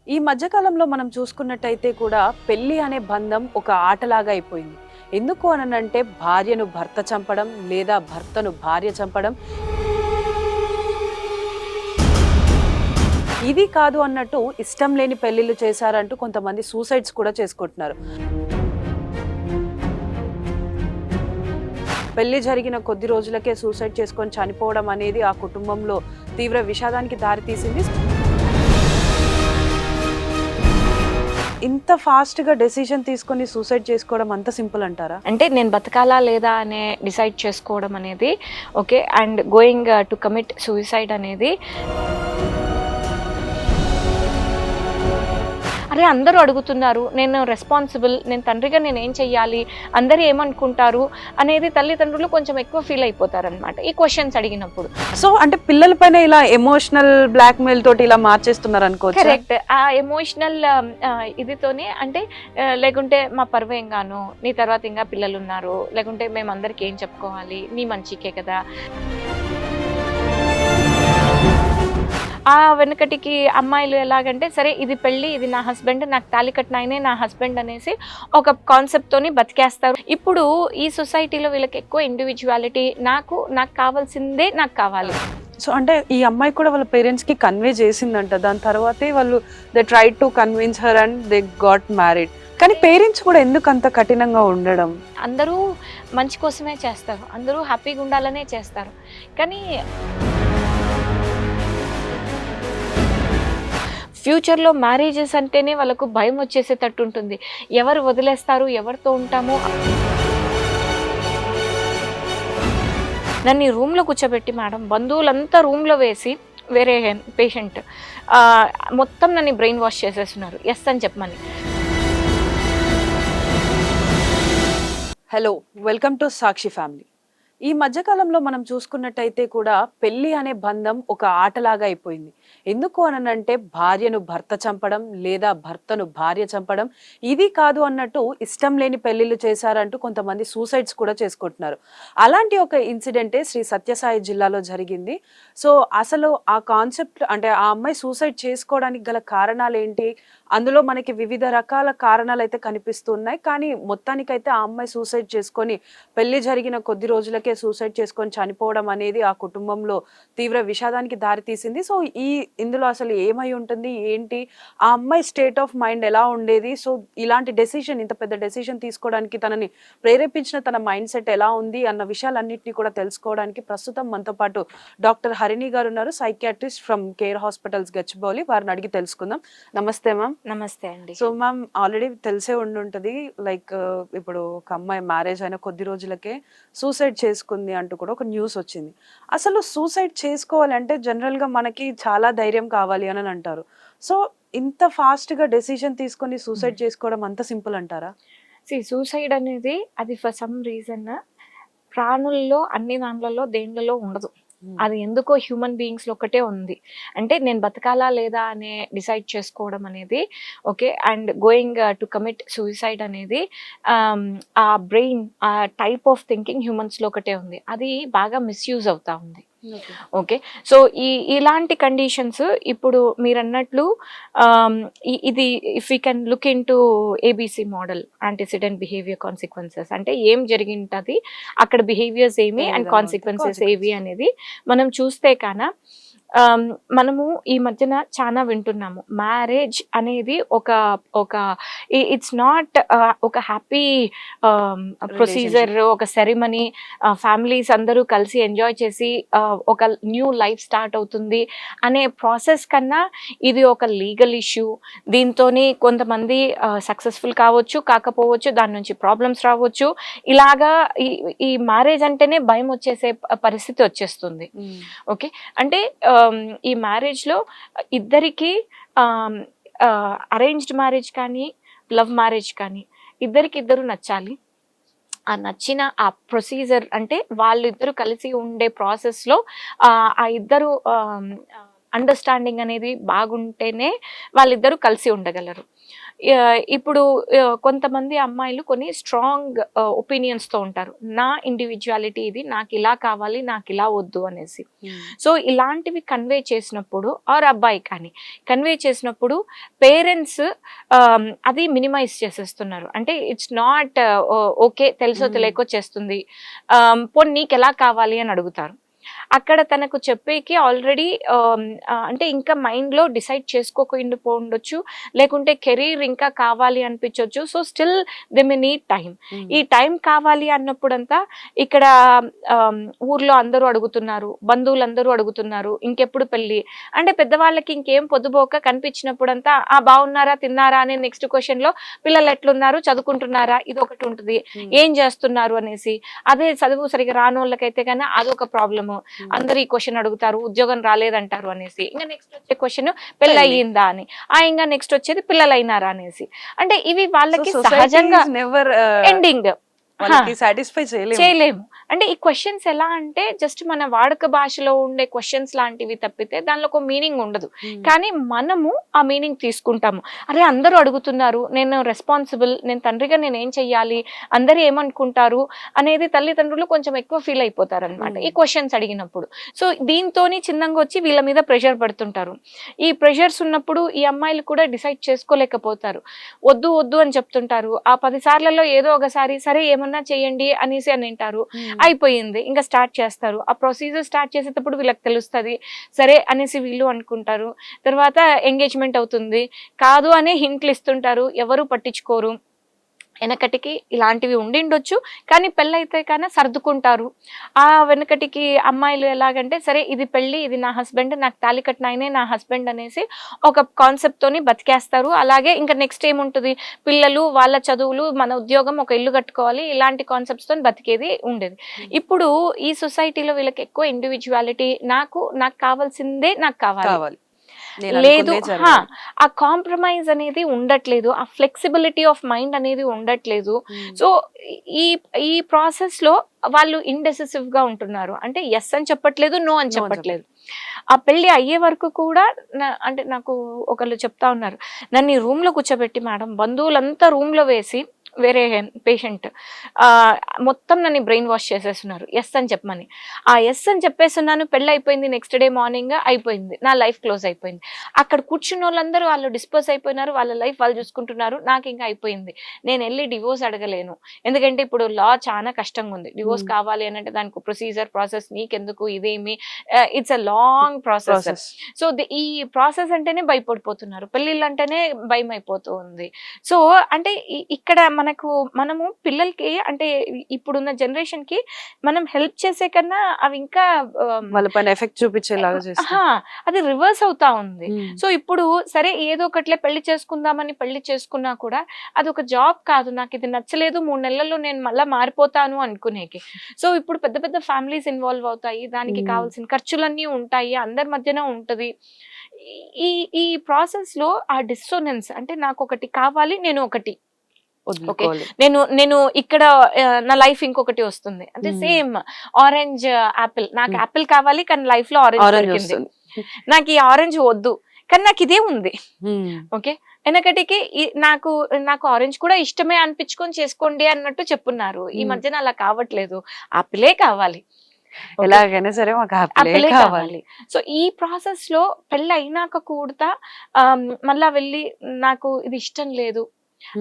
ఈ మధ్య కాలంలో మనం చూసుకున్నట్టయితే కూడా పెళ్లి అనే బంధం ఒక ఆటలాగా అయిపోయింది. ఎందుకు అనంటే భార్యను భర్త చంపడం లేదా భర్తను భార్య చంపడం. ఇది కాదు అన్నట్టు ఇష్టం లేని పెళ్లిళ్ళు చేశారంటూ కొంతమంది సూసైడ్స్ కూడా చేసుకుంటున్నారు. పెళ్లి జరిగిన కొద్ది రోజులకే సూసైడ్ చేసుకొని చనిపోవడం అనేది ఆ కుటుంబంలో తీవ్ర విషాదానికి దారితీసింది. ఇంత ఫాస్ట్‌గా డెసిషన్ తీసుకొని సూసైడ్ చేసుకోవడం అంత సింపుల్ అంటారా? అంటే నేను బతకాలా లేదా అనే డిసైడ్ చేసుకోవడం అనేది okay. And going to commit suicide అనేది అరే అందరూ అడుగుతున్నారు, నేను రెస్పాన్సిబుల్, నేను తండ్రిగా నేను ఏం చెయ్యాలి, అందరూ ఏమనుకుంటారు అనేది తల్లిదండ్రులు కొంచెం ఎక్కువ ఫీల్ అయిపోతారనమాట ఈ క్వశ్చన్స్ అడిగినప్పుడు. సో అంటే పిల్లల పైన ఇలా ఎమోషనల్ బ్లాక్‌మెయిల్ తోటి ఇలా మార్చేస్తున్నారు అనుకోవచ్చా? కరెక్ట్. ఆ ఎమోషనల్ ఇదితోనే అంటే లేకుంటే మా పరువేం గాను, నీ తర్వాత ఇంకా పిల్లలు ఉన్నారు, లేకుంటే మేము అందరికి ఏం చెప్పుకోవాలి, నీ మంచికే కదా. ఆ వెనకటికి అమ్మాయిలు ఎలాగంటే సరే ఇది పెళ్ళి, ఇది నా హస్బెండ్, నాకు తాళి కట్టిన ఆయనే నా హస్బెండ్ అనేసి ఒక కాన్సెప్ట్తోని బతికేస్తారు. ఇప్పుడు ఈ సొసైటీలో వీళ్ళకి ఎక్కువ ఇండివిజువాలిటీ, నాకు కావాల్సిందే నాకు కావాలి. సో అంటే ఈ అమ్మాయి కూడా వాళ్ళ పేరెంట్స్ కి కన్వే చేసిందంట. దాని తర్వాతే వాళ్ళు they tried to convince her and they got married. కానీ పేరెంట్స్ కూడా ఎందుకు అంత కఠినంగా ఉండడం? అందరూ మంచి కోసమే చేస్తారు, అందరూ హ్యాపీగా ఉండాలనే చేస్తారు. కానీ ఫ్యూచర్లో మ్యారేజెస్ అంటేనే వాళ్ళకు భయం వచ్చేసేటట్టు ఉంటుంది. ఎవరు వదిలేస్తారు, ఎవరితో ఉంటాము. నన్ను ఈ రూమ్లో కూర్చోబెట్టి మేడం బంధువులంతా రూమ్లో వేసి వేరే పేషెంట్ మొత్తం నన్ను బ్రెయిన్ వాష్ చేసేస్తున్నారు ఎస్ అని చెప్పమని. Hello, welcome to Sakshi family. ఈ మధ్యకాలంలో మనం చూసుకున్నట్టయితే కూడా పెళ్లి అనే బంధం ఒక ఆటలాగా అయిపోయింది. ఎందుకు అనంటే భార్యను భర్త చంపడం లేదా భర్తను భార్య చంపడం. ఇది కాదు అన్నట్టు ఇష్టం లేని పెళ్లిళ్ళు చేశారంటూ కొంతమంది సూసైడ్స్ కూడా చేసుకుంటున్నారు. అలాంటి ఒక ఇన్సిడెంటే శ్రీ సత్యసాయి జిల్లాలో జరిగింది. సో అసలు ఆ కాన్సెప్ట్ అంటే ఆ అమ్మాయి సూసైడ్ చేసుకోవడానికి గల కారణాలు ఏంటి, అందులో మనకి వివిధ రకాల కారణాలు అయితే కనిపిస్తున్నాయి. కానీ మొత్తానికైతే ఆ అమ్మాయి సూసైడ్ చేసుకొని పెళ్లి జరిగిన కొద్ది రోజులకే సూసైడ్ చేసుకొని చనిపోవడం అనేది ఆ కుటుంబంలో తీవ్ర విషాదానికి దారితీసింది. సో ఇందులో అసలు ఏమై ఉంటుంది ఏంటి, ఆ అమ్మాయి స్టేట్ ఆఫ్ మైండ్ ఎలా ఉండేది, సో ఇలాంటి డెసిషన్, ఇంత పెద్ద డెసిషన్ తీసుకోవడానికి తనని ప్రేరేపించిన తన మైండ్ సెట్ ఎలా ఉంది అన్న విషయాలన్నింటినీ కూడా తెలుసుకోవడానికి ప్రస్తుతం మనతో పాటు డాక్టర్ హరిణి గారు ఉన్నారు, psychiatrist from care hospitals Gachibowli. వారిని అడిగి తెలుసుకుందాం. నమస్తే మ్యామ్. నమస్తే అండి. సో మ్యామ్, ఆల్రెడీ తెలిసే ఉండుంటది, లైక్ ఇప్పుడు ఒక అమ్మాయి మ్యారేజ్ అయిన కొద్ది రోజులకే సూసైడ్ చేసుకుంది అంటూ కూడా ఒక న్యూస్ వచ్చింది. అసలు సూసైడ్ చేసుకోవాలంటే జనరల్ గా మనకి చాలా ధైర్యం కావాలి అని అంటారు. సో ఇంత ఫాస్ట్ గా డెసిషన్ తీసుకొని సూసైడ్ చేసుకోవడం అంత సింపుల్ అంటారా? సూసైడ్ అనేది అది ఫర్ సమ్ రీజన్ ప్రాణుల్లో అన్ని దాంట్లలో దేంట్లలో ఉండదు. అది ఎందుకో హ్యూమన్ బీయింగ్స్లో ఒకటే ఉంది. అంటే నేను బతకాలా లేదా అనే డిసైడ్ చేసుకోవడం అనేది okay. And going to commit suicide అనేది ఆ బ్రెయిన్ ఆ టైప్ ఆఫ్ థింకింగ్ హ్యూమన్స్లో ఒకటే ఉంది. అది బాగా మిస్యూజ్ అవుతా ఉంది. ఓకే. సో ఇలాంటి కండిషన్స్ ఇప్పుడు మీరు అన్నట్లు ఇది if you can look into ABC model, antecedent behaviour consequences, అంటే ఏం జరిగింటది అక్కడ బిహేవియర్స్ ఏమి అండ్ కాన్సిక్వెన్సెస్ ఏవి అనేది మనం చూస్తే కాన మనము ఈ మధ్యన చాలా వింటున్నాము. మ్యారేజ్ అనేది ఒక ఇట్స్ నాట్ ఒక హ్యాపీ ప్రొసీజర్, ఒక సెరిమనీ, ఫ్యామిలీస్ అందరూ కలిసి ఎంజాయ్ చేసి ఒక న్యూ లైఫ్ స్టార్ట్ అవుతుంది అనే ప్రాసెస్ కన్నా ఇది ఒక లీగల్ ఇష్యూ. దీంతో కొంతమంది సక్సెస్ఫుల్ కావచ్చు, కాకపోవచ్చు, దాని నుంచి ప్రాబ్లమ్స్ రావచ్చు. ఇలాగా ఈ మ్యారేజ్ అంటేనే భయం వచ్చేసే పరిస్థితి వచ్చేస్తుంది. ఓకే. అంటే ఈ మ్యారేజ్లో ఇద్దరికి అరేంజ్డ్ మ్యారేజ్ కానీ లవ్ మ్యారేజ్ కానీ ఇద్దరికిద్దరు నచ్చాలి. ఆ నచ్చిన ఆ ప్రొసీజర్ అంటే వాళ్ళిద్దరు కలిసి ఉండే ప్రాసెస్లో ఆ ఇద్దరు అండర్స్టాండింగ్ అనేది బాగుంటేనే వాళ్ళిద్దరూ కలిసి ఉండగలరు. ఇప్పుడు కొంతమంది అమ్మాయిలు కొన్ని స్ట్రాంగ్ ఒపీనియన్స్ తో ఉంటారు. నా ఇండివిజువాలిటీ ఇది, నాకు ఇలా కావాలి, నాకు ఇలా వద్దు అనేసి. సో ఇలాంటివి కన్వే చేసినప్పుడు ఆర్ అబ్బాయి కానీ కన్వే చేసినప్పుడు పేరెంట్స్ అది మినిమైజ్ చేసేస్తున్నారు. అంటే ఇట్స్ నాట్ ఓకే, తెలుసో తెలియకో చేస్తుంది, పోనీ నీకు ఎలా కావాలి అని అడుగుతారు. అక్కడ తనకు చెప్పేకి ఆల్రెడీ అంటే ఇంకా మైండ్ లో డిసైడ్ చేసుకోకపోయిండొచ్చు, లేకుంటే కెరీర్ ఇంకా కావాలి అనిపించవచ్చు. So still they may need time. ఈ టైం కావాలి అన్నప్పుడంతా ఇక్కడ ఊర్లో అందరూ అడుగుతున్నారు, బంధువులు అందరూ అడుగుతున్నారు, ఇంకెప్పుడు పెళ్లి అంటే పెద్దవాళ్ళకి ఇంకేం పొద్దుపోక కనిపించినప్పుడంతా ఆ బాగున్నారా, తిన్నారా అనే నెక్స్ట్ క్వశ్చన్ లో పిల్లలు ఎట్లున్నారు, చదువుకుంటున్నారా, ఇది ఒకటి ఉంటుంది, ఏం చేస్తున్నారు అనేసి. అదే చదువు సరిగా రాని వాళ్ళకైతే కానీ అదొక ప్రాబ్లము. అందరు ఈ క్వశ్చన్ అడుగుతారు, ఉద్యోగం రాలేదంటారు అనేసి. ఇంకా నెక్స్ట్ వచ్చే క్వశ్చన్ పెళ్ళి అయ్యిందా అని, ఇంకా నెక్స్ట్ వచ్చేది పిల్లలు అయినారా అనేసి. అంటే ఇవి వాళ్ళకి సహజంగా ఎండింగ్ సాటిస్ఫై చేయలేము. అంటే ఈ క్వశ్చన్స్ ఎలా అంటే జస్ట్ మన వాడుక భాషలో ఉండే క్వశ్చన్స్ లాంటివి తప్పితే దానిలో ఒక మీనింగ్ ఉండదు. కానీ మనము ఆ మీనింగ్ తీసుకుంటాము. అరే అందరూ అడుగుతున్నారు, నేను రెస్పాన్సిబుల్, నేను తండ్రిగా నేను ఏం చెయ్యాలి, అందరూ ఏమనుకుంటారు అనేది తల్లిదండ్రులు కొంచెం ఎక్కువ ఫీల్ అయిపోతారు అనమాట ఈ క్వశ్చన్స్ అడిగినప్పుడు. సో దీంతోని చిన్నంగా వచ్చి వీళ్ళ మీద ప్రెషర్ పడుతుంటారు. ఈ ప్రెషర్స్ ఉన్నప్పుడు ఈ అమ్మాయిలు కూడా డిసైడ్ చేసుకోలేకపోతారు. వద్దు వద్దు అని చెప్తుంటారు. ఆ 10 సార్లలో ఏదో ఒకసారి సరే ఏమన్నా చేయండి అనేసి అని అంటారు. అయిపోయింది, ఇంకా స్టార్ట్ చేస్తారు. ఆ ప్రొసీజర్ స్టార్ట్ చేసేటప్పుడు వీళ్ళకి తెలుస్తుంది, సరే అనేసి వీళ్ళు అనుకుంటారు. తర్వాత ఎంగేజ్మెంట్ అవుతుంది, కాదు అనే హింట్లు ఇస్తుంటారు, ఎవరు పట్టించుకోరు. వెనకటికి ఇలాంటివి ఉండిండొచ్చు, కానీ పెళ్ళైతే కానీ సర్దుకుంటారు. ఆ వెనకటికి అమ్మాయిలు ఎలాగంటే సరే ఇది పెళ్ళి, ఇది నా హస్బెండ్, నాకు తాళి కట్టిన ఆయనే నా హస్బెండ్ అనేసి ఒక కాన్సెప్ట్ తోని బతికేస్తారు. అలాగే ఇంకా నెక్స్ట్ ఏముంటుంది, పిల్లలు, వాళ్ళ చదువులు, మన ఉద్యోగం, ఒక ఇల్లు కట్టుకోవాలి, ఇలాంటి కాన్సెప్ట్స్ తోని బతికేది ఉండేది. ఇప్పుడు ఈ సొసైటీలో వీళ్ళకి ఎక్కువ ఇండివిజువాలిటీ, నాకు కావాల్సిందే నాకు కావాలి, లేదు ఆ కాంప్రమైజ్ అనేది ఉండట్లేదు, ఆ ఫ్లెక్సిబిలిటీ ఆఫ్ మైండ్ అనేది ఉండట్లేదు. సో ఈ ఈ ప్రాసెస్ లో వాళ్ళు ఇండెసిసివ్ గా ఉంటున్నారు. అంటే ఎస్ అని చెప్పట్లేదు, నో అని చెప్పట్లేదు. ఆ పెళ్లి అయ్యే వరకు కూడా అంటే నాకు ఒకళ్ళు చెప్తా ఉన్నారు, నన్ను ఈ రూమ్ లో కూర్చోబెట్టి మేడం, బంధువులంతా రూమ్ లో వేసి వేరే పేషెంట్ మొత్తం నన్ను బ్రెయిన్ వాష్ చేసేస్తున్నారు ఎస్ అని చెప్పమని. ఆ ఎస్ అని చెప్పేస్తున్నాను, పెళ్ళి అయిపోయింది, నెక్స్ట్ డే మార్నింగ్ అయిపోయింది, నా లైఫ్ క్లోజ్ అయిపోయింది. అక్కడ కూర్చున్న వాళ్ళందరూ వాళ్ళు డిస్పోజ్ అయిపోయినారు, వాళ్ళ లైఫ్ వాళ్ళు చూసుకుంటున్నారు, నాకు ఇంకా అయిపోయింది. నేను వెళ్ళి డివోర్స్ అడగలేను, ఎందుకంటే ఇప్పుడు లా చాలా కష్టంగా ఉంది. డివోర్స్ కావాలి అని అంటే దానికి ప్రొసీజర్ ప్రాసెస్, నీకెందుకు ఇదేమి, it's a long process. So ఈ ప్రాసెస్ అంటేనే భయపడిపోతున్నారు, పెళ్ళిళ్ళు అంటేనే భయం అయిపోతూ ఉంది. సో అంటే ఇక్కడ మనము పిల్లలకి అంటే ఇప్పుడున్న జనరేషన్ కి మనం హెల్ప్ చేసే కన్నా అవి ఇంకా వాళ్ళ పైన ఎఫెక్ట్ చూపించేలాగా అది రివర్స్ అవుతా ఉంది. సో ఇప్పుడు సరే ఏదో ఒకట్లే పెళ్లి చేసుకుందామని పెళ్లి చేసుకున్నా కూడా అది ఒక జాబ్ కాదు, నాకు ఇది నచ్చలేదు, 3 నెలల్లో నేను మళ్ళా మారిపోతాను అనుకునేకి. సో ఇప్పుడు పెద్ద పెద్ద ఫ్యామిలీస్ ఇన్వాల్వ్ అవుతాయి, దానికి కావాల్సిన ఖర్చులన్నీ ఉంటాయి, అందరి మధ్యన ఉంటది. ఈ ప్రాసెస్ లో ఆ డిస్సోనెన్స్ అంటే నాకు ఒకటి కావాలి, నేను ఒకటి నేను ఇక్కడ నా లైఫ్ ఇంకొకటి వస్తుంది. అంటే సేమ్ ఆరెంజ్ యాపిల్, నాకు యాపిల్ కావాలి కానీ లైఫ్ లో ఆరెంజ్ దొరికింది, నాకు ఈ ఆరెంజ్ వద్దు కానీ నాకు ఇదే ఉంది. ఓకే, వెనకటికి నాకు ఆరెంజ్ కూడా ఇష్టమే అనిపించుకొని చేసుకోండి అన్నట్టు చెప్పున్నారు. ఈ మధ్యన అలా కావట్లేదు, ఆపిలే కావాలి, ఎలాగైనా సరే మాకు ఆపిలే కావాలి. సో ఈ ప్రాసెస్ లో పెళ్ళి అయినాక కూడా మళ్ళా వెళ్ళి నాకు ఇది ఇష్టం లేదు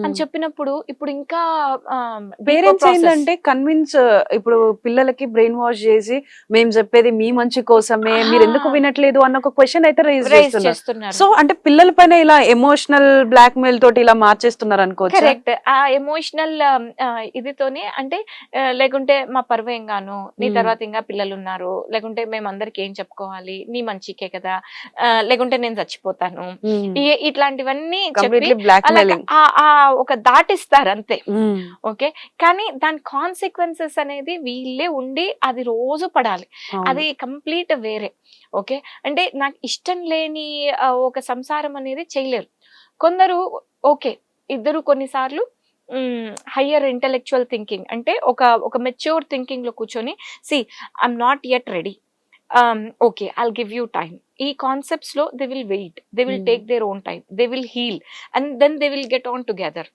అని చెప్పినప్పుడు ఇప్పుడు ఇంకా పేరెంట్స్ ఏంటంటే కన్విన్స్, ఇప్పుడు పిల్లలకి బ్రెయిన్ వాష్ చేసి మేము చెప్పేది మీ మంచి కోసమే, మీరు ఎందుకు వినట్లేదు అన్న ఒక క్వశ్చన్ అయితే రైజ్ చేస్తున్నారు. సో అంటే పిల్లల పైన ఇలా ఎమోషనల్ బ్లాక్ మెయిల్ తోటి ఇలా మార్చేస్తున్నారు అనుకోవచ్చు. కరెక్ట్, ఆ ఎమోషనల్ ఇదితోనే అంటే లేకుంటే మా పర్వేంగాను, నీ తర్వాత ఇంకా పిల్లలు ఉన్నారు, లేకుంటే మేము అందరికి ఏం చెప్పుకోవాలి, నీ మంచికే కదా, లేకుంటే నేను చచ్చిపోతాను, ఇట్లాంటివన్నీ చెప్పి ఒక దాటిస్తారు అంతే. ఓకే, కానీ దాని కాన్సిక్వెన్సెస్ అనేది వీళ్ళే ఉండి అది రోజు పడాలి, అది కంప్లీట్ వేరే. ఓకే, అంటే నాకు ఇష్టం లేని ఒక సంసారం అనేది చేయలేరు కొందరు. ఓకే, ఇద్దరు కొన్నిసార్లు హయ్యర్ ఇంటెలెక్చువల్ థింకింగ్ అంటే ఒక మెచ్యూర్ థింకింగ్ లో కూర్చొని, see I'm not yet ready, okay I'll give you time. ఈ కాన్సెప్ట్స్ లో they will wait, they will take their own time, they will heal and then they will get on together.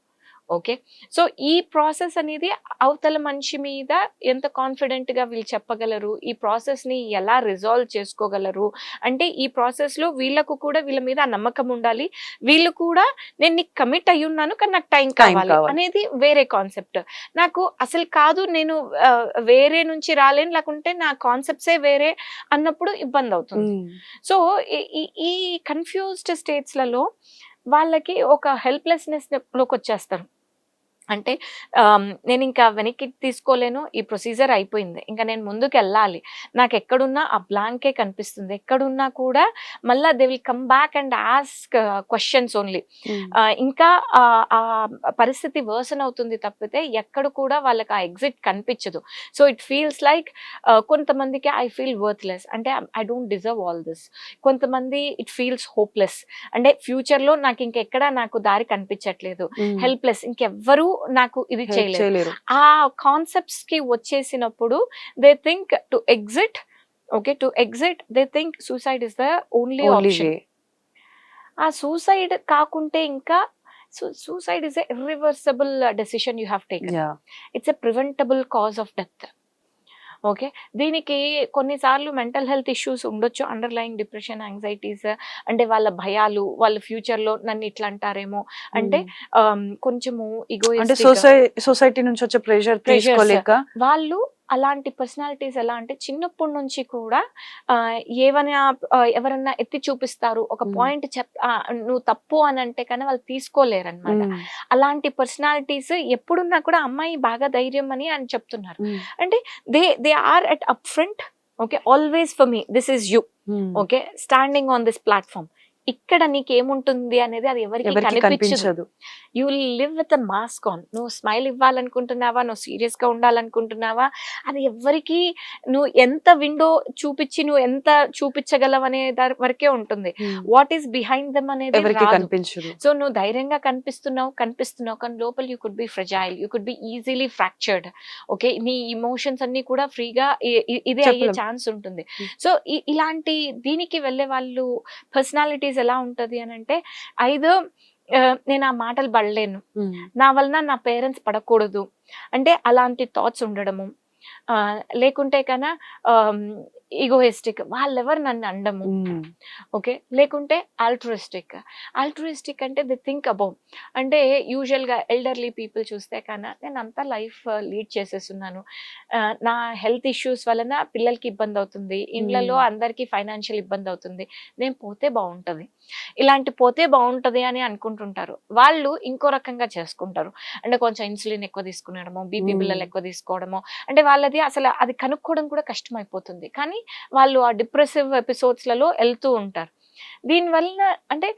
Okay, so ఈ process అనేది అవతల మనిషి మీద ఎంత confident గా వీళ్ళు చెప్పగలరు, ఈ ప్రాసెస్ ని ఎలా రిజాల్వ్ చేసుకోగలరు, అంటే ఈ ప్రాసెస్ లో వీళ్ళకు కూడా వీళ్ళ మీద ఆ నమ్మకం ఉండాలి, వీళ్ళు కూడా నేను నీకు కమిట్ అయి ఉన్నాను కానీ నాకు టైం కావాలి అనేది వేరే కాన్సెప్ట్. నాకు అసలు కాదు, నేను వేరే నుంచి రాలేను, లేకుంటే నా కాన్సెప్ట్సే వేరే అన్నప్పుడు ఇబ్బంది అవుతుంది. సో ఈ కన్ఫ్యూజ్డ్ స్టేట్స్లలో వాళ్ళకి ఒక హెల్ప్లెస్నెస్ లోకి వచ్చేస్తారు. అంటే నేను ఇంకా వెనక్కి తీసుకోలేను, ఈ ప్రొసీజర్ అయిపోయింది, ఇంకా నేను ముందుకు వెళ్ళాలి, నాకు ఎక్కడున్నా ఆ బ్లాంకే కనిపిస్తుంది, ఎక్కడున్నా కూడా మళ్ళీ they will come back and ask questions only. ఇంకా ఆ పరిస్థితి వర్సన్ అవుతుంది తప్పితే ఎక్కడ కూడా వాళ్ళకి ఆ ఎగ్జిట్ కనిపించదు. సో ఇట్ ఫీల్స్ లైక్ కొంతమందికి ఐ ఫీల్ వర్త్లెస్, అంటే I don't deserve all this. కొంతమంది ఇట్ ఫీల్స్ హోప్లెస్, అంటే ఫ్యూచర్లో నాకు ఇంకెక్కడా నాకు దారి కనిపించట్లేదు, హెల్ప్లెస్, ఇంకెవ్వరూ నాకు ఇది చేయలేరు. ఆ కాన్సెప్ట్స్ కి వచ్చేసినప్పుడు they think to exit. Okay, to exit they think suicide is the only option. ఆ సూసైడ్ కాకుంటే ఇంకా suicide is a irreversible decision you have taken. It's a preventable cause of death. Okay, దీనికి కొన్నిసార్లు mental health issues ఉండొచ్చు, underline depression, anxieties, అంటే వాళ్ళ భయాలు, వాళ్ళ ఫ్యూచర్లో నన్ను ఇట్లా అంటారేమో, అంటే కొంచెము సొసైటీ నుంచి వచ్చే ప్రెషర్, వాళ్ళు అలాంటి పర్సనాలిటీస్ ఎలా అంటే చిన్నప్పటి నుంచి కూడా ఏమైనా ఎవరన్నా ఎత్తి చూపిస్తారు, ఒక పాయింట్ నువ్వు తప్పు అని అంటే కానీ వాళ్ళు తీసుకోలేరు అనమాట. అలాంటి పర్సనాలిటీస్ ఎప్పుడున్నా కూడా అమ్మాయి బాగా ధైర్యం అని చెప్తున్నారు. అంటే they are at up front. Okay, always for me this is you. Okay, standing on this platform. ఇక్కడ నీకేముంటుంది అనేది అది ఎవరికి కనిపించదు. You will live with a mask on. నువ్వు స్మైల్ ఇవ్వాలనుకుంటున్నావా, నువ్వు సీరియస్ గా ఉండాలనుకుంటున్నావా, అది ఎవరికి నువ్వు ఎంత విండో చూపించి నువ్వు ఎంత చూపించగలవు అనే దాని వరకే ఉంటుంది. వాట్ ఈస్ బిహైండ్ దెమ్ అనేది కనిపించదు. సో నువ్వు ధైర్యంగా కనిపిస్తున్నావు కానీ లోపల you could be fragile, you could be easily fractured. Okay, నీ ఇమోషన్స్ అన్ని కూడా ఫ్రీగా ఇదే అయ్యే ఛాన్స్ ఉంటుంది. సో ఇలాంటి దీనికి వెళ్ళే వాళ్ళు పర్సనాలిటీస్ ఎలా ఉంటది అని అంటే, ఐదో నేను ఆ మాటలు పడలేను, నా వలన నా పేరెంట్స్ పడకూడదు అంటే అలాంటి థాట్స్ ఉండడము, లేకుంటే కన్నా ఈగోయిస్టిక్, వాళ్ళెవరు నన్ను అండము. ఓకే, లేకుంటే ఆల్ట్రుయిస్టిక్ అంటే ది థింక్ అబౌట్, అంటే యూజువల్గా ఎల్డర్లీ పీపుల్ చూస్తే కన్నా నేను అంతా లైఫ్ లీడ్ చేసేస్తున్నాను, నా హెల్త్ ఇష్యూస్ వలన పిల్లలకి ఇబ్బంది అవుతుంది, ఇండ్లలో అందరికీ ఫైనాన్షియల్ ఇబ్బంది అవుతుంది, నేను పోతే బాగుంటుంది, ఇలాంటి పోతే బాగుంటుంది అని అనుకుంటుంటారు. వాళ్ళు ఇంకో రకంగా చేసుకుంటారు, అంటే కొంచెం ఇన్సులిన్ ఎక్కువ తీసుకునడము, బీపీ బిల్లలు ఎక్కువ తీసుకోవడము, అంటే వాళ్ళది అసలు అది కనుక్కోవడం కూడా కష్టమైపోతుంది. కానీ వాళ్ళు ఆ డిప్రెసివ్ ఎపిసోడ్స్లలో వెళ్తూ ఉంటారు. దీనివల్ల అంటే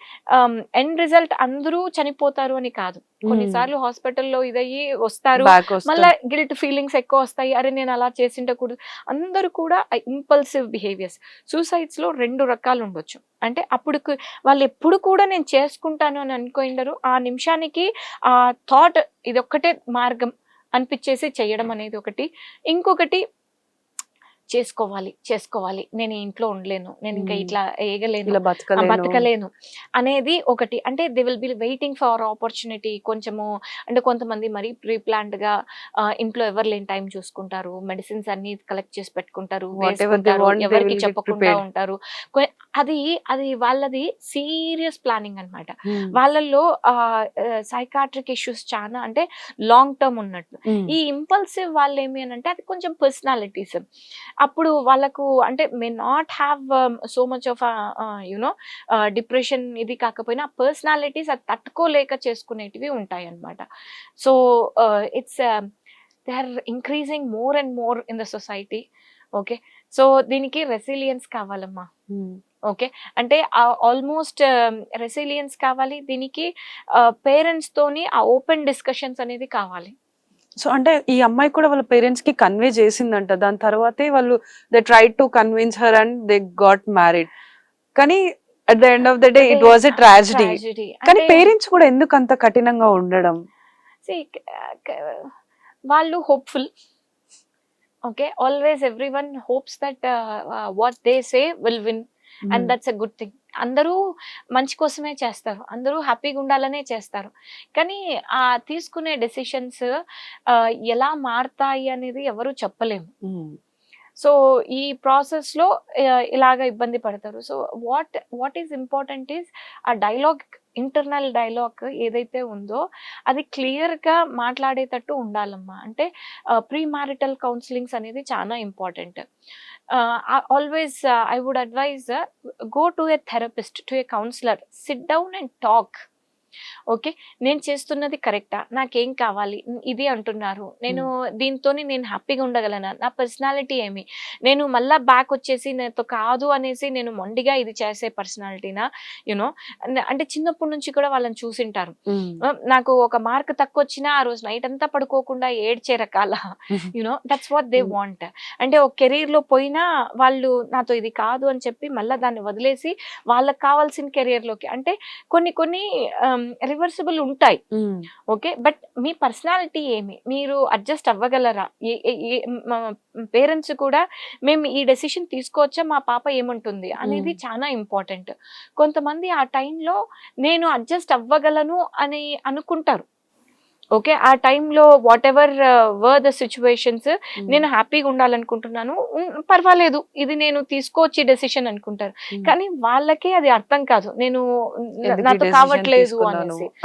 ఎండ్ రిజల్ట్ అందరూ చనిపోతారు అని కాదు, కొన్నిసార్లు హాస్పిటల్లో ఇదయ్యి వస్తారు, మళ్ళీ గిల్ట్ ఫీలింగ్స్ ఎక్కువ వస్తాయి, అరే నేను అలా చేసిండకూడదు. అందరూ కూడా ఇంపల్సివ్ బిహేవియర్స్. సూసైడ్స్ లో 2 రకాలు ఉండొచ్చు. అంటే అప్పుడు వాళ్ళు ఎప్పుడు కూడా నేను చేసుకుంటాను అని అనుకోండరు, ఆ నిమిషానికి ఆ థాట్ ఇదొక్కటే మార్గం అనిపించేసి చేయడం అనేది ఒకటి. ఇంకొకటి చేసుకోవాలి, నేను ఇంట్లో ఉండలేను, నేను ఇంకా ఇట్లా ఏగలేను, బతకలేను అనేది ఒకటి. అంటే they will be waiting for opportunity. కొంచెము అంటే కొంతమంది మరీ ప్రీ ప్లాన్డ్ గా ఇంట్లో ఎవరు లేని టైం చూసుకుంటారు, మెడిసిన్స్ అన్ని కలెక్ట్ చేసి పెట్టుకుంటారు, ఎవరికి చెప్పకుండా ఉంటారు. అది వాళ్ళది సీరియస్ ప్లానింగ్ అనమాట. వాళ్ళల్లో సైకాట్రిక్ ఇష్యూస్ చాలా అంటే లాంగ్ టర్మ్ ఉన్నట్టు. ఈ ఇంపల్సివ్ వాళ్ళు ఏమి అని అంటే అది కొంచెం పర్సనాలిటీస్. అప్పుడు వాళ్ళకు అంటే may not have so much of you know depression ఇది కాకపోయినా పర్సనాలిటీస్ అది తట్టుకోలేక చేసుకునేటివి ఉంటాయి అన్నమాట. So it's they are increasing more and more in the society. Okay, so దీనికి రెసిలియన్స్ కావాలమ్మా. ఓకే, అంటే ఆల్మోస్ట్ రెసిలియన్స్ కావాలి. దీనికి పేరెంట్స్ తోని ఆ ఓపెన్ డిస్కషన్స్ అనేది కావాలి. సో అంటే ఈ అమ్మాయి కూడా వాళ్ళ పేరెంట్స్ కి కన్వే చేసిందంట, దాని తర్వాతే వాళ్ళు they try to convince her and they got married. కానీ at the end of the day it was a tragedy. కానీ పేరెంట్స్ కూడా ఎందుకు అంత కఠినంగా ఉండడం? వాళ్ళు hopeful, okay, always everyone hopes that what they say will win, and that's a good thing. అందరూ మంచి కోసమే చేస్తారు, అందరూ హ్యాపీగా ఉండాలనే చేస్తారు. కానీ ఆ తీసుకునే డెసిషన్స్ ఎలా మారుతాయి అనేది ఎవరు చెప్పలేము. సో ఈ ప్రాసెస్ లో ఇలాగ ఇబ్బంది పడతారు. So what is important is ఆ డైలాగ్, ఇంటర్నల్ డైలాగ్ ఏదైతే ఉందో అది క్లియర్ గా మాట్లాడేటట్టు ఉండాలమ్మా. అంటే ప్రీ మ్యారిటల్ కౌన్సిలింగ్స్ అనేది చాలా important. Always I would advise, go to a therapist, to a counsellor, sit down and talk. Okay, నేను చేస్తున్నది కరెక్టా, నాకేం కావాలి, ఇది అంటున్నారు, నేను దీంతో నేను హ్యాపీగా ఉండగలనా, నా పర్సనాలిటీ ఏమి, నేను మళ్ళా బ్యాక్ వచ్చేసి నాతో కాదు అనేసి నేను మొండిగా ఇది చేసే పర్సనాలిటీనా, యునో. అంటే చిన్నప్పటి నుంచి కూడా వాళ్ళని చూసింటారు. నాకు ఒక మార్క్ తక్కువ వచ్చినా ఆ రోజు నైట్ అంతా పడుకోకుండా ఏడ్చే రకాల, you know, that's what they want. అంటే ఒక కెరీర్ లో పోయినా వాళ్ళు నాతో ఇది కాదు అని చెప్పి మళ్ళీ దాన్ని వదిలేసి వాళ్ళకి కావాల్సిన కెరీర్ లోకి, అంటే కొన్ని కొన్ని రివర్సిబుల్ ఉంటాయి. ఓకే, బట్ మీ పర్సనాలిటీ ఏమి, మీరు అడ్జస్ట్ అవ్వగలరా? పేరెంట్స్ కూడా మేము ఈ డెసిషన్ తీసుకోవచ్చా, మా పాప ఏమంటుంది అనేది చాలా ఇంపార్టెంట్. కొంతమంది ఆ టైంలో నేను అడ్జస్ట్ అవ్వగలను అని అనుకుంటారు. ఓకే, ఆ టైంలో what ever were the situations, నేను హ్యాపీగా ఉండాలనుకుంటున్నాను, పర్వాలేదు, ఇది నేను తీసుకోవచ్చు డెసిషన్ అనుకుంటారు. కానీ వాళ్ళకే అది అర్థం కాదు, నేను నాతో కావట్లేదు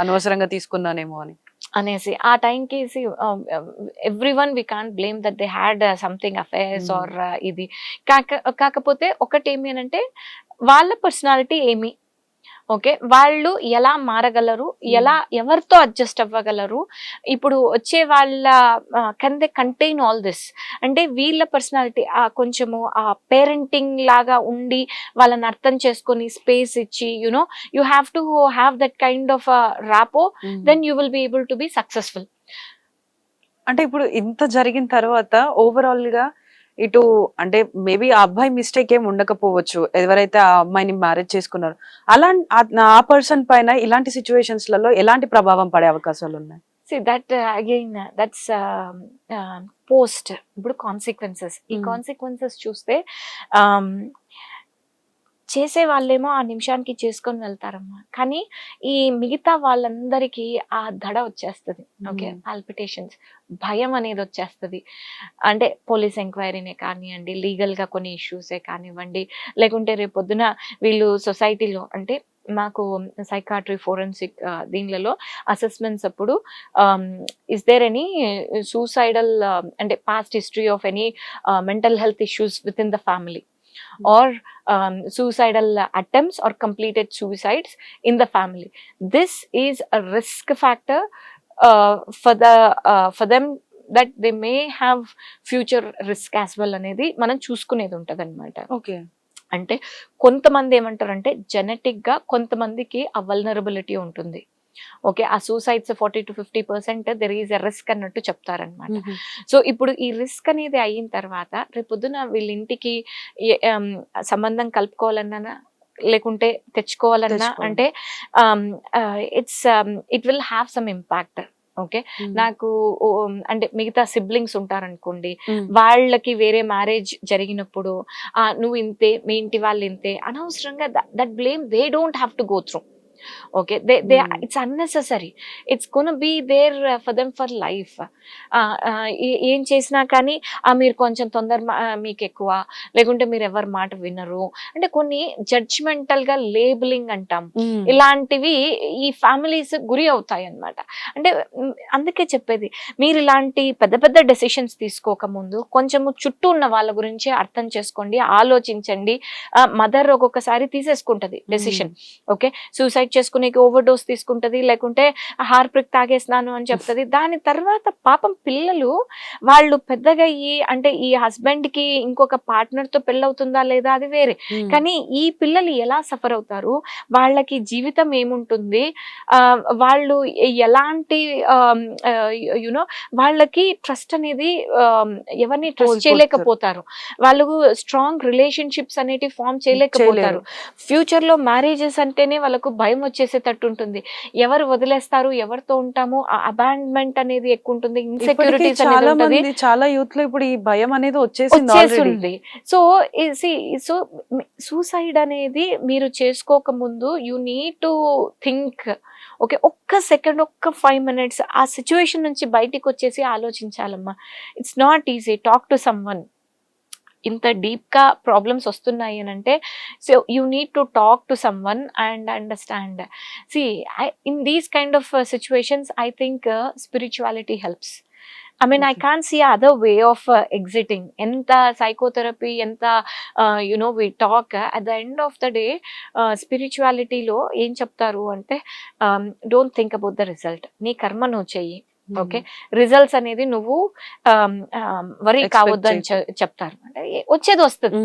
అనవసరంగా తీసుకున్నానేమో అనేసి. ఆ టైంకి everyone we can't blame that they had something affairs or ఇది. కాకపోతే ఒకటి ఏమి అంటే వాళ్ళ పర్సనాలిటీ ఏమి, ఓకే, వాళ్ళు ఎలా మారగలరు, ఎలా ఎవరితో అడ్జస్ట్ అవ్వగలరు, ఇప్పుడు వచ్చే వాళ్ళ can they contain all this. అంటే వీళ్ళ పర్సనాలిటీ కొంచెము ఆ పేరెంటింగ్ లాగా ఉండి వాళ్ళని అర్థం చేసుకొని స్పేస్ ఇచ్చి, you know, you have to have that kind of rapport, then you will be able to be successful. అంటే ఇప్పుడు ఇంత జరిగిన తర్వాత ఓవరాల్ గా ఇటు అంటే మేబీ ఆ అబ్బాయి మిస్టేక్ ఏం ఉండకపోవచ్చు, ఎవరైతే ఆ అమ్మాయిని మ్యారేజ్ చేసుకున్నారో అలా ఆ పర్సన్ పైన ఇలాంటి సిచ్యువేషన్స్ లలో ఎలాంటి ప్రభావం పడే అవకాశాలు ఉన్నాయి? See that again, that's post. ఇప్పుడు కాన్సిక్వెన్సెస్, ఈ కాన్సిక్వెన్సెస్ చూస్తే చేసే వాళ్ళేమో ఆ నిమిషానికి చేసుకొని వెళ్తారమ్మా, కానీ ఈ మిగతా వాళ్ళందరికీ ఆ దడ వచ్చేస్తుంది. ఓకే, పాల్పిటేషన్స్, భయం అనేది వచ్చేస్తుంది. అంటే పోలీస్ ఎంక్వైరీనే కానివ్వండి, లీగల్గా కొన్ని ఇష్యూసే కానివ్వండి, లేకుంటే రేపు పొద్దున వీళ్ళు సొసైటీలో, అంటే మాకు సైకాట్రీ ఫోరెన్సిక్ దీనిలలో అసెస్మెంట్స్ అప్పుడు ఇస్ దేర్ ఎనీ సూసైడల్, అంటే past history of any mental health issues with in the family, or suicidal attempts or completed suicides in the family. This is a risk factor for them that they may have future risk as well అనేది మనం చూసుకునేది ఉంటుంది అనమాట. Okay, అంటే కొంతమంది ఏమంటారంటే genetic గా కొంతమందికి ఆ వల్నరబిలిటీ ఉంటుంది. ఓకే, ఆ suicides 40 to 50% there is a risk అన్నట్టు చెప్తారనమాట. సో ఇప్పుడు ఈ రిస్క్ అనేది అయిన తర్వాత రేపొద్దున వీళ్ళ ఇంటికి సంబంధం కలుపుకోవాలన్నా లేకుంటే తెచ్చుకోవాలన్నా అంటే it will have some impact. Okay, నాకు అంటే మిగతా సిబ్లింగ్స్ ఉంటారనుకోండి, వాళ్ళకి వేరే మ్యారేజ్ జరిగినప్పుడు నువ్వు ఇంతే, మీ ఇంటి వాళ్ళు ఇంతే, అనవసరంగా that blame they don't have to go through. Okay, it's unnecessary. It's gonna be there for them for life. ఏం చేసినా కానీ మీరు కొంచెం తొందర మీకు ఎక్కువ, లేకుంటే మీరు ఎవరి మాట వినరు, అంటే కొన్ని జడ్జ్మెంటల్ గా లేబులింగ్ అంటాం, ఇలాంటివి ఈ ఫ్యామిలీస్ గురి అవుతాయి అన్నమాట. అంటే అందుకే చెప్పేది, మీరు ఇలాంటి పెద్ద పెద్ద డెసిషన్స్ తీసుకోక ముందు కొంచెము చుట్టూ ఉన్న వాళ్ళ గురించి అర్థం చేసుకోండి, ఆలోచించండి. మదర్ ఒక్కొక్కసారి తీసేసుకుంటది డెసిషన్, ఓకే, సూసైడ్ చేసుకునేకి ఓవర్ డోస్ తీసుకుంటది, లేకుంటే హార్పిక్ తాగేసినాను అని చెప్తుంది. దాని తర్వాత పాపం పిల్లలు వాళ్ళు పెద్దగా అంటే ఈ హస్బెండ్ కి ఇంకొక పార్ట్నర్ తో పెళ్ళవుతుందా లేదా అది వేరే, కానీ ఈ పిల్లలు ఎలా సఫర్ అవుతారు, వాళ్ళకి జీవితం ఏముంటుంది, వాళ్ళు ఎలాంటి యునో వాళ్ళకి ట్రస్ట్ అనేది ఎవరిని ట్రస్ట్ చేయలేకపోతారు, వాళ్ళు స్ట్రాంగ్ రిలేషన్షిప్స్ అనేటివి ఫామ్ చేయలేకపోతారు. ఫ్యూచర్ లో మ్యారేజెస్ అంటేనే వాళ్ళకు భయం వచ్చేసేటట్టు ఉంటుంది. ఎవరు వదిలేస్తారు, ఎవరితో ఉంటాము, ఆ అబాండ్మెంట్ అనేది ఎక్కువ ఉంటుంది, ఇప్పటికీ ఇన్సెక్యూరిటీస్ అనేది చాలా ఉంటది, మంది చాలా యూత్ లో ఇప్పుడు ఈ భయం అనేది వచ్చేసింది ఆల్రెడీ. వచ్చేస్తుంది. సో సో సూసైడ్ అనేది మీరు చేసుకోక ముందు you need to think. Okay, ఒక్క సెకండ్, ఒక్క 5 minutes ఆ సిచ్యువేషన్ నుంచి బయటికి వచ్చేసి ఆలోచించాలమ్మా. It's not easy. Talk to someone. ఇంత డీప్ గా ప్రాబ్లమ్స్ వస్తున్నాయి అని అంటే, so you need to talk to someone and understand. See in these kind of situations I think spirituality helps. I mean, I Okay. can't see other way of exiting. ఎంత psychotherapy, ఎంత we talk, at the end of the day, స్పిరిచువాలిటీలో ఏం చెప్తారు అంటే, don't think about the result. నీ కర్మ నువ్వు చెయ్యి. Okay, results అనేది నువ్వు వరీ Expect కావద్దని చెప్తారు. అంటే వచ్చేది వస్తుంది.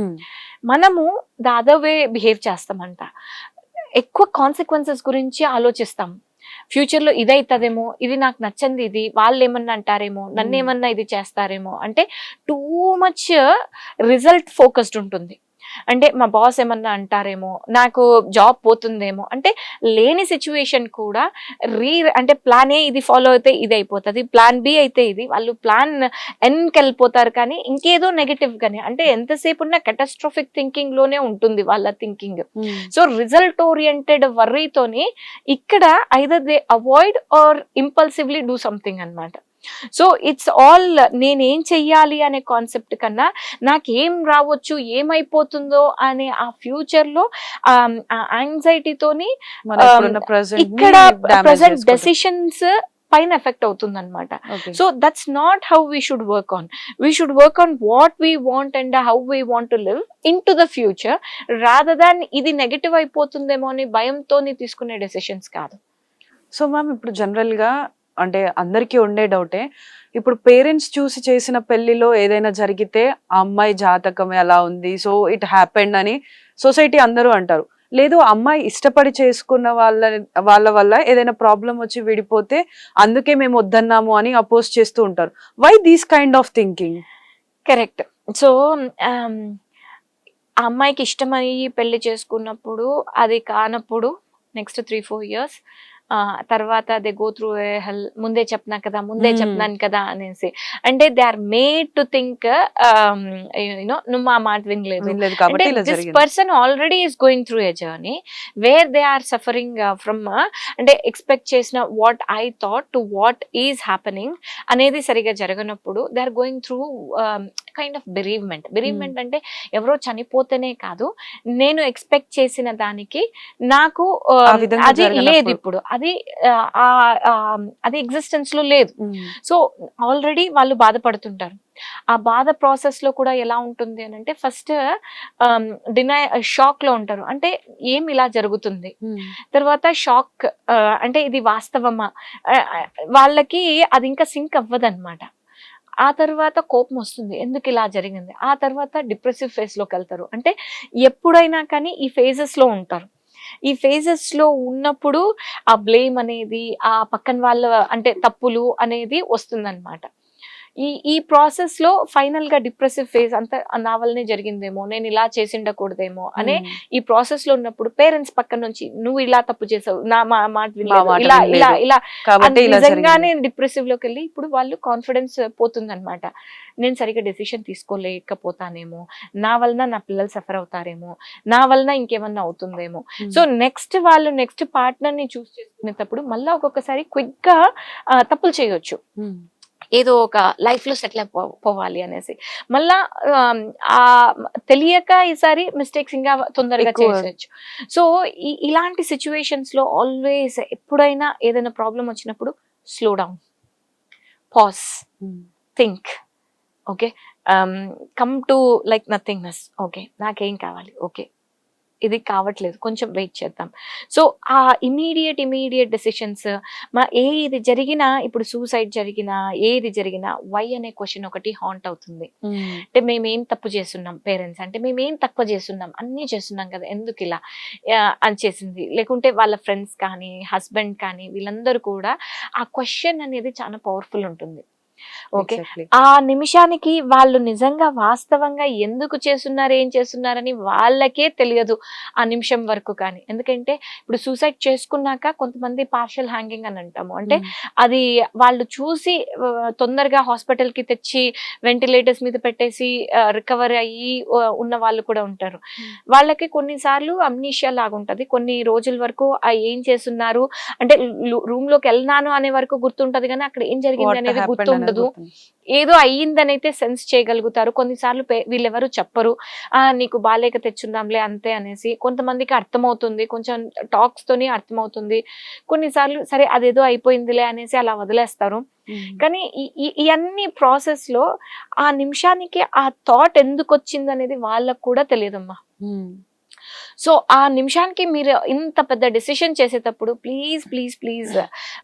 మనము ద అదర్ వే బిహేవ్ చేస్తామంట. ఎక్కువ కాన్సిక్వెన్సెస్ గురించి ఆలోచిస్తాం. ఫ్యూచర్ లో ఇదైతదేమో, ఇది నాకు నచ్చంది, ఇది వాళ్ళు ఏమన్నా అంటారేమో, నన్ను ఏమన్నా ఇది చేస్తారేమో అంటే టూ మచ్ రిజల్ట్ ఫోకస్డ్ ఉంటుంది. అంటే మా బాస్ ఏమన్నా అంటారేమో, నాకు జాబ్ పోతుందేమో అంటే లేని సిచ్యువేషన్ కూడా అంటే ప్లాన్ ఏ ఇది ఫాలో అయితే ఇది అయిపోతుంది, ప్లాన్ బి అయితే ఇది, వాళ్ళు ప్లాన్ ఎన్కి వెళ్ళిపోతారు కానీ ఇంకేదో నెగటివ్ గానే, అంటే ఎంతసేపు ఉన్న కెటాస్ట్రోఫిక్ థింకింగ్ లోనే ఉంటుంది వాళ్ళ థింకింగ్. సో రిజల్ట్ ఓరియంటెడ్ వర్రీతోని ఇక్కడ either they avoid or impulsively do something అన్నమాట. సో ఇట్స్ ఆల్ నేనేం చెయ్యాలి అనే కాన్సెప్ట్ కన్నా నాకేం రావచ్చు, ఏమైపోతుందో అనే ఆ ఫ్యూచర్ లో యాంగ్జైటీతోని ఇక్కడ ప్రెసెంట్ డెసిషన్స్ పైన ఎఫెక్ట్ అవుతుంది అనమాట. So that's not how we should work on. We should work on what we want and how we want to live in to the future, rather than ఇది negative అయిపోతుందేమో అని భయంతో తీసుకునే decisions కాదు. So ma'am, ఇప్పుడు general గా అంటే అందరికీ ఉండే డౌటే, ఇప్పుడు పేరెంట్స్ చూసి చేసిన పెళ్లిలో ఏదైనా జరిగితే ఆ అమ్మాయి జాతకం ఎలా ఉంది, సో ఇట్ హ్యాపెండ్ అని సొసైటీ అందరూ అంటారు. లేదు, అమ్మాయి ఇష్టపడి చేసుకున్న వాళ్ళ వల్ల ఏదైనా ప్రాబ్లం వచ్చి విడిపోతే అందుకే మేము వద్దన్నాము అని అపోజ్ చేస్తూ ఉంటారు. Why these kind of thinking? Correct. So ఆ అమ్మాయికి ఇష్టమయ్యి పెళ్లి చేసుకున్నప్పుడు అది కానప్పుడు నెక్స్ట్ 3-4 years తర్వాత దే గో త్రూ హెల్. ముందే చెప్పినాను కదా అనేసి, అంటే they are made to think నువ్వు మా మాట వినలేదు. This person already is going through a journey where they are suffering from, అంటే ఎక్స్పెక్ట్ చేసిన what I thought to what is happening అనేది సరిగా జరగనప్పుడు they are going through kind of బెరీవ్మెంట్ అంటే ఎవరో చనిపోతేనే కాదు, నేను ఎక్స్పెక్ట్ చేసిన దానికి నాకు అది లేదు, ఇప్పుడు అది ఎగ్జిస్టెన్స్ లో లేదు. సో ఆల్రెడీ వాళ్ళు బాధపడుతుంటారు. ఆ బాధ ప్రాసెస్ లో కూడా ఎలా ఉంటుంది అని అంటే, ఫస్ట్ షాక్ లో ఉంటారు, అంటే ఏం ఇలా జరుగుతుంది. తర్వాత షాక్, అంటే ఇది వాస్తవమా, వాళ్ళకి అది ఇంకా సింక్ అవ్వదన్నమాట. ఆ తర్వాత కోపం వస్తుంది, ఎందుకు ఇలా జరిగింది. ఆ తర్వాత డిప్రెసివ్ ఫేజ్ లోకి వెళ్తారు. అంటే ఎప్పుడైనా కానీ ఈ ఫేజెస్ లో ఉంటారు. ఈ ఫేజెస్ లో ఉన్నప్పుడు ఆ బ్లేమ్ అనేది, ఆ పక్కన వాళ్ళ అంటే తప్పులు అనేది వస్తుందన్నమాట. ఈ ప్రాసెస్ లో ఫైనల్ గా డిప్రెసివ్ ఫేజ్ అంతా నా వల్లనే జరిగిందేమో, నేను ఇలా చేసిండకూడదేమో అనే ఈ ప్రాసెస్ లో ఉన్నప్పుడు పేరెంట్స్ పక్కన నుంచి నువ్వు ఇలా తప్పు చేసావు, నా మాట వినలేదు, ఇలా నిజంగానే డిప్రెసివ్ లోకి వెళ్ళి ఇప్పుడు వాళ్ళు కాన్ఫిడెన్స్ పోతుంది అనమాట. నేను సరిగ్గా డెసిషన్ తీసుకోలేకపోతానేమో, నా వలన నా పిల్లలు సఫర్ అవుతారేమో, నా వలన ఇంకేమన్నా అవుతుందేమో. సో నెక్స్ట్ పార్ట్నర్ ని చూస్ చేసుకునేటప్పుడు మళ్ళీ ఒక్కొక్కసారి క్విక్ గా తప్పులు చేయొచ్చు, ఏదో ఒక లైఫ్ లో సెటిల్ అయిపోవాలి అనేసి. మళ్ళా తెలియక ఈసారి మిస్టేక్స్ ఇంకా తొందరగా చేసేయచ్చు. సో ఇలాంటి సిచ్యువేషన్స్ లో ఆల్వేస్ ఎప్పుడైనా ఏదైనా ప్రాబ్లం వచ్చినప్పుడు slow down, pause, think. Okay, come to like nothingness. Okay, నాకేం కావాలి, ఓకే ఇది కావట్లేదు, కొంచెం వెయిట్ చేద్దాం. సో ఆ ఇమీడియట్ డెసిషన్స్, ఏది జరిగినా, ఇప్పుడు సూసైడ్ జరిగినా ఏది జరిగినా వై అనే క్వశ్చన్ ఒకటి హాంట్ అవుతుంది. అంటే మేమేం తప్పు చేస్తున్నాం, పేరెంట్స్ అంటే మేమేం తక్కువ చేస్తున్నాం, అన్నీ చేస్తున్నాం కదా, ఎందుకు ఇలా అని చేసింది. లేకుంటే వాళ్ళ ఫ్రెండ్స్ కానీ హస్బెండ్ కానీ వీళ్ళందరూ కూడా ఆ క్వశ్చన్ అనేది చాలా పవర్ఫుల్ ఉంటుంది. Okay, Exactly. ఆ నిమిషానికి వాళ్ళు నిజంగా వాస్తవంగా ఎందుకు చేస్తున్నారు, ఏం చేస్తున్నారని వాళ్ళకే తెలియదు ఆ నిమిషం వరకు. కానీ ఎందుకంటే ఇప్పుడు సూసైడ్ చేసుకున్నాక కొంతమంది పార్షియల్ హ్యాంగింగ్ అని అంటాము, అంటే అది వాళ్ళు చూసి తొందరగా హాస్పిటల్ కి తెచ్చి వెంటిలేటర్స్ మీద పెట్టేసి రికవర్ అయ్యి ఉన్న వాళ్ళు కూడా ఉంటారు. వాళ్ళకి కొన్నిసార్లు అమ్నీషియా లాగా ఉంటది, కొన్ని రోజుల వరకు ఏం చేస్తున్నారు అంటే రూమ్ లోకి వెళ్ళినాను అనే వరకు గుర్తుంటది, కానీ అక్కడ ఏం జరిగింది What అనేది happened అనేది గుర్తుండదు. గుర్తుంది. ఏదో అయ్యిందని అయితే సెన్స్ చేయగలుగుతారు. కొన్నిసార్లు వీళ్ళెవరు చెప్పరు, నీకు బాలేక తెచ్చుందాంలే అంతే అనేసి. కొంతమందికి అర్థమవుతుంది, కొంచెం టాక్స్ తోని అర్థమవుతుంది. కొన్నిసార్లు సరే అదేదో అయిపోయిందిలే అనేసి అలా వదిలేస్తారు. కానీ ఇవన్నీ ప్రాసెస్ లో ఆ నిమిషానికి ఆ థాట్ ఎందుకు వచ్చింది అనేది వాళ్ళకు కూడా తెలియదమ్మా. సో ఆ నిమిషానికి మీరు ఇంత పెద్ద డెసిషన్ చేసేటప్పుడు please please please,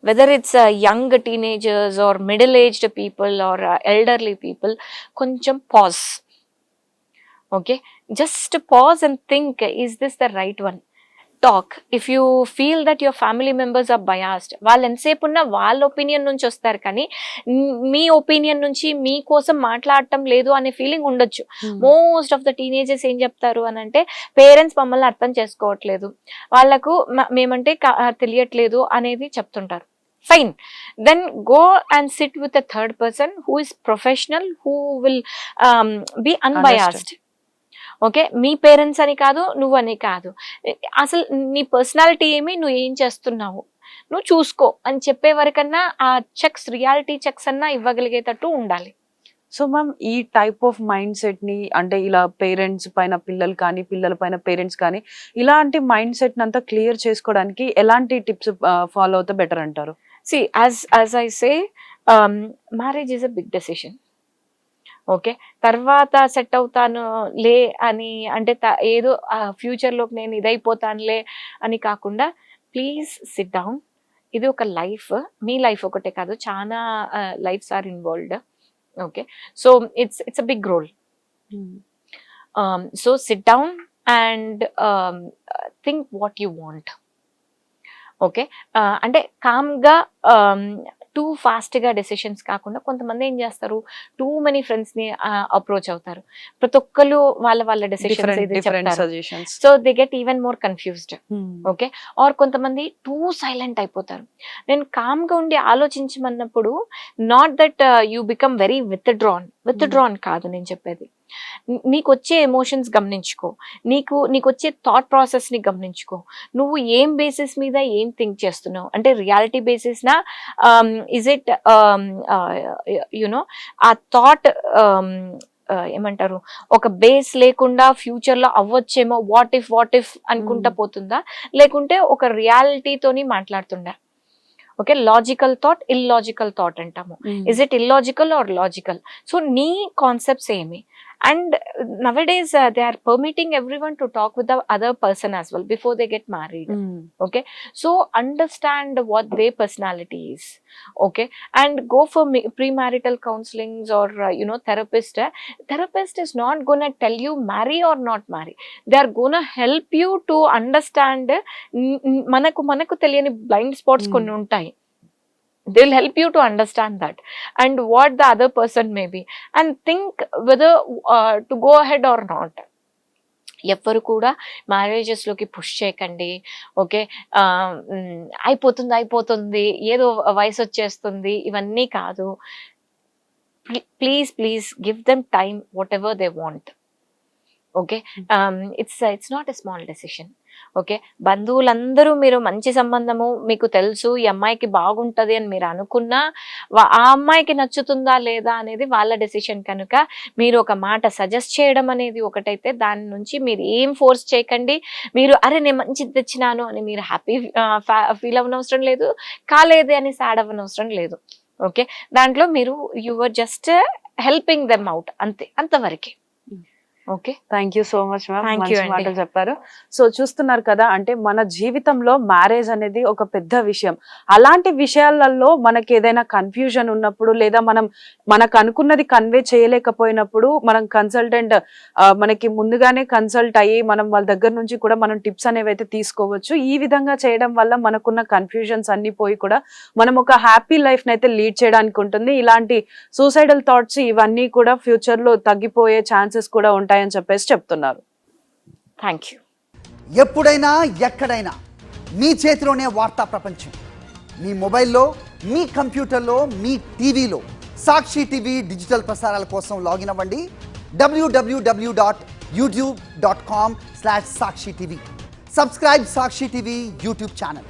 whether it's young teenagers or middle aged people or elderly people, కొంచెం pause. Okay, just pause and think, is this the right one? Talk. If you feel that your family members are biased, వాళ్ళు ఎంతసేపు ఉన్నా వాళ్ళ opinion నుంచి వస్తారు, కానీ మీ opinion నుంచి మీకోసం మాట్లాడటం లేదు అనే ఫీలింగ్ ఉండొచ్చు. మోస్ట్ ఆఫ్ ద టీనేజర్స్ ఏం చెప్తారు అని అంటే, పేరెంట్స్ మమ్మల్ని అర్థం చేసుకోవట్లేదు, వాళ్ళకు మేమంటే తెలియట్లేదు అనేది చెప్తుంటారు. Fine, then go and sit with a third person who is professional, who will be unbiased. Okay, మీ పేరెంట్స్ అని కాదు, నువ్వు అని కాదు, అసలు నీ పర్సనాలిటీ ఏమి, నువ్వు ఏం చేస్తున్నావు నువ్వు చూసుకో అని చెప్పే వరకన్నా ఆ చెక్స్, రియాలిటీ చెక్స్ అన్నా ఇవ్వగలిగేటట్టు ఉండాలి. సో మ్యామ్, ఈ టైప్ ఆఫ్ మైండ్ సెట్ ని, అంటే ఇలా పేరెంట్స్ పైన పిల్లలు కానీ, పిల్లల పైన పేరెంట్స్ కానీ, ఇలాంటి మైండ్ సెట్ అంతా క్లియర్ చేసుకోవడానికి ఎలాంటి టిప్స్ ఫాలో అవుతే బెటర్ అంటారు? See as I say, marriage is a big decision. Okay, తర్వాత సెట్ అవుతాను లే అని అంటే ఏదో ఫ్యూచర్లోకి నేను ఇదైపోతానులే అని కాకుండా, ప్లీజ్ సిట్ డౌన్. ఇది ఒక లైఫ్, మీ లైఫ్ ఒకటే కాదు, చాలా lives are involved. Okay, so it's a big role. So sit down and think what you want. Okay, అంటే కామ్గా, టూ ఫాస్ట్గా డెసిషన్స్ కాకుండా, కొంతమంది ఏం చేస్తారు, టూ మెనీ ఫ్రెండ్స్ని అప్రోచ్ అవుతారు, ప్రతి ఒక్కరు వాళ్ళ డెసిషన్స్ ఇది చెప్తారు. So they get even more confused. Okay, or కొంతమంది టూ సైలెంట్ అయిపోతారు. నేను కామ్గా ఉండి ఆలోచించమన్నప్పుడు, not that you become very withdrawn కాదు నేను చెప్పేది, నీకు వచ్చే ఎమోషన్స్ గమనించుకో, నీకు వచ్చే థాట్ ప్రాసెస్ ని గమనించుకో, నువ్వు ఏం బేసిస్ మీద ఏం థింక్ చేస్తున్నావు, అంటే రియాలిటీ బేసిస్ నా, ఇజ్ ఇట్ యునో ఆ థాట్ ఏమంటారు, ఒక బేస్ లేకుండా ఫ్యూచర్ లో అవ్వచ్చేమో, వాట్ ఇఫ్ అనుకుంటా పోతుందా, లేకుంటే ఒక రియాలిటీతోని మాట్లాడుతుందా? Okay, logical thought, illogical thought అంటాము. Is it illogical or logical? So నీ కాన్సెప్ట్స్ ఏమి? And nowadays they are permitting everyone to talk with the other person as well before they get married. Okay, so understand what their personality is. Okay, and go for premarital counselings or therapist. Therapist is not gonna tell you marry or not marry. They are gonna help you to understand manaku teliyani blind spots konni untayi. They'll help you to understand that and what the other person may be, and think whether to go ahead or not. ఎవ్వరు కూడా మ్యారేజెస్లోకి push చేయకండి. Okay, అయిపోతుంది, ఏదో వయసు వచ్చేస్తుంది, ఇవన్నీ కాదు. Please give them time, what ever they want. Okay, it's not a small decision. Okay, బంధువులందరూ, మీరు మంచి సంబంధము మీకు తెలుసు, ఈ అమ్మాయికి బాగుంటది అని మీరు అనుకున్నా, ఆ అమ్మాయికి నచ్చుతుందా లేదా అనేది వాళ్ళ డెసిషన్. కనుక మీరు ఒక మాట సజెస్ట్ చేయడం అనేది ఒకటైతే, దాని నుంచి మీరు ఏం ఫోర్స్ చేయకండి. మీరు అరే నేను మంచిది తెచ్చినాను అని మీరు హ్యాపీ ఫీల్ అవ్వనవసరం లేదు, కాలేదు అని సాడ్ అవ్వనవసరం లేదు. ఓకే, దాంట్లో మీరు your just helping them out, అంతే, అంతవరకే. Okay, thank you so much ma'am, Thank you మంచి అండి. మాటలు చెప్పారు. సో చూస్తున్నారు కదా, అంటే మన జీవితంలో మ్యారేజ్ అనేది ఒక పెద్ద విషయం. అలాంటి విషయాలలో మనకి ఏదైనా కన్ఫ్యూజన్ ఉన్నప్పుడు, లేదా మనం మనకు అనుకున్నది కన్వే చేయలేకపోయినప్పుడు మనం కన్సల్టెంట్ మనకి ముందుగానే కన్సల్ట్ అయ్యి మనం వాళ్ళ దగ్గర నుంచి కూడా మనం టిప్స్ అనేవి అయితే తీసుకోవచ్చు. ఈ విధంగా చేయడం వల్ల మనకున్న కన్ఫ్యూజన్స్ అన్ని పోయి కూడా మనం ఒక హ్యాపీ లైఫ్ అయితే లీడ్ చేయడానికి ఉంటుంది. ఇలాంటి సూసైడల్ థాట్స్ ఇవన్నీ కూడా ఫ్యూచర్ లో తగ్గిపోయే ఛాన్సెస్ కూడా ఉంటాయని చెప్పేసి చెప్తున్నారు. Thank you. ఎప్పుడైనా ఎక్కడైనా మీ చేతిలోనే వార్తా ప్రపంచం. మీ మొబైల్లో, మీ కంప్యూటర్లో, మీ టీవీలో సాక్షి టీవీ డిజిటల్ ప్రసారాల కోసం లాగిన్ అవ్వండి www.youtube.com/సాక్షి టీవీ. సబ్స్క్రైబ్ సాక్షి టీవీ యూట్యూబ్ ఛానల్.